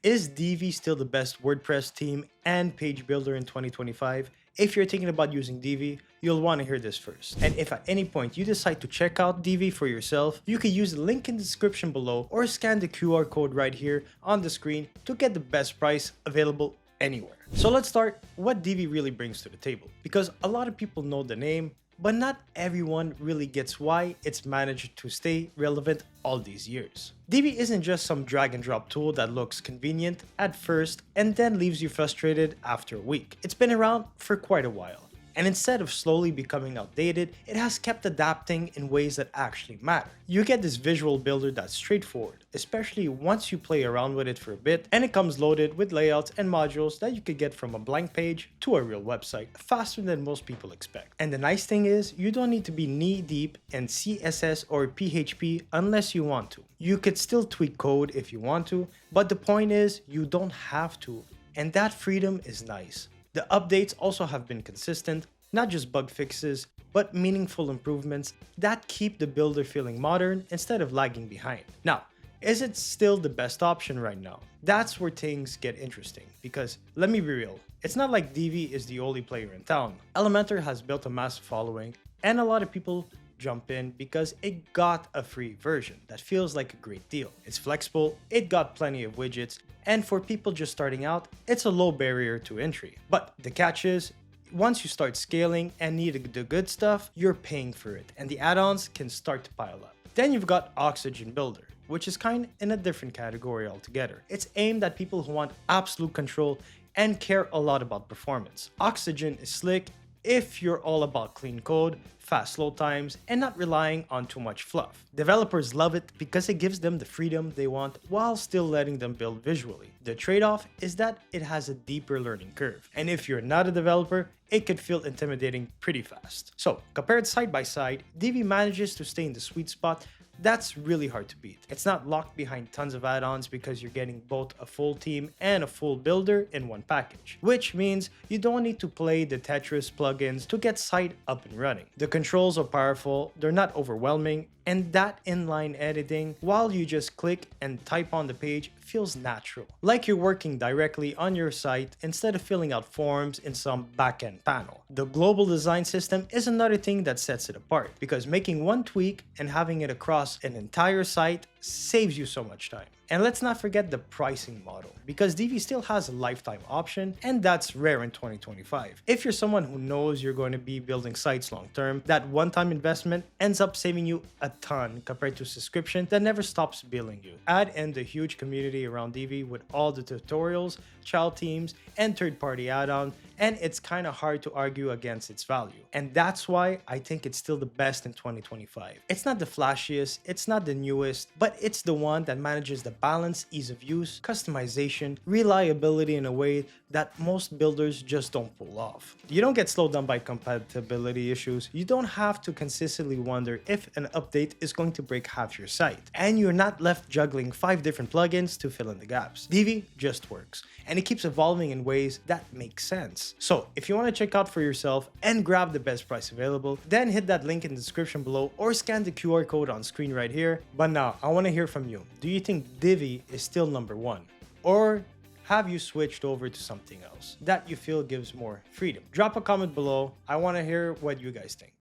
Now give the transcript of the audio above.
Is Divi still the best WordPress theme and page builder in 2025? If you're thinking about using Divi, you'll want to hear this first. And if at any point you decide to check out Divi for yourself, you can use the link in the description below or scan the QR code right here on the screen to get the best price available anywhere. So let's start what Divi really brings to the table, because a lot of people know the name, but not everyone really gets why it's managed to stay relevant all these years. Divi isn't just some drag and drop tool that looks convenient at first and then leaves you frustrated after a week. It's been around for quite a while. And instead of slowly becoming outdated, it has kept adapting in ways that actually matter. You get this visual builder that's straightforward, especially once you play around with it for a bit, and it comes loaded with layouts and modules that you could get from a blank page to a real website faster than most people expect. And the nice thing is, you don't need to be knee deep in CSS or PHP unless you want to. You could still tweak code if you want to, but the point is, you don't have to, and that freedom is nice. The updates also have been consistent, not just bug fixes, but meaningful improvements that keep the builder feeling modern instead of lagging behind. Now, is it still the best option right now? That's where things get interesting, because let me be real, it's not like Divi is the only player in town. Elementor has built a massive following, and a lot of people jump in because it got a free version that feels like a great deal. It's flexible, it got plenty of widgets, and for people just starting out, it's a low barrier to entry. But the catch is, once you start scaling and need the good stuff, you're paying for it, and the add-ons can start to pile up. Then you've got Oxygen Builder, which is kind in a different category altogether. It's aimed at people who want absolute control and care a lot about performance. Oxygen is slick if you're all about clean code, fast load times, and not relying on too much fluff. Developers love it because it gives them the freedom they want while still letting them build visually. The trade-off is that it has a deeper learning curve, and if you're not a developer, it could feel intimidating pretty fast. So, compared side by side, Divi manages to stay in the sweet spot that's really hard to beat. It's not locked behind tons of add-ons because you're getting both a full team and a full builder in one package, which means you don't need to play the Tetris plugins to get site up and running. The controls are powerful, they're not overwhelming, and that inline editing, while you just click and type on the page, feels natural. Like you're working directly on your site instead of filling out forms in some backend panel. The global design system is another thing that sets it apart, because making one tweak and having it across an entire site saves you so much time. And let's not forget the pricing model, because Divi still has a lifetime option, and that's rare in 2025. If you're someone who knows you're going to be building sites long term, that one-time investment ends up saving you a ton compared to a subscription that never stops billing you. Add in the huge community around Divi with all the tutorials, child teams, and third-party add-on, and it's kind of hard to argue against its value. And that's why I think it's still the best in 2025. It's not the flashiest, it's not the newest, but it's the one that manages the balance, ease of use, customization, reliability in a way that most builders just don't pull off. You don't get slowed down by compatibility issues. You don't have to consistently wonder if an update is going to break half your site. And you're not left juggling 5 different plugins to fill in the gaps. Divi just works, and it keeps evolving in ways that make sense. So if you want to check out for yourself and grab the best price available, then hit that link in the description below or scan the QR code on screen right here. But now, I want to hear from you. Do you think Divi is still number one? Or have you switched over to something else that you feel gives more freedom? Drop a comment below. I want to hear what you guys think.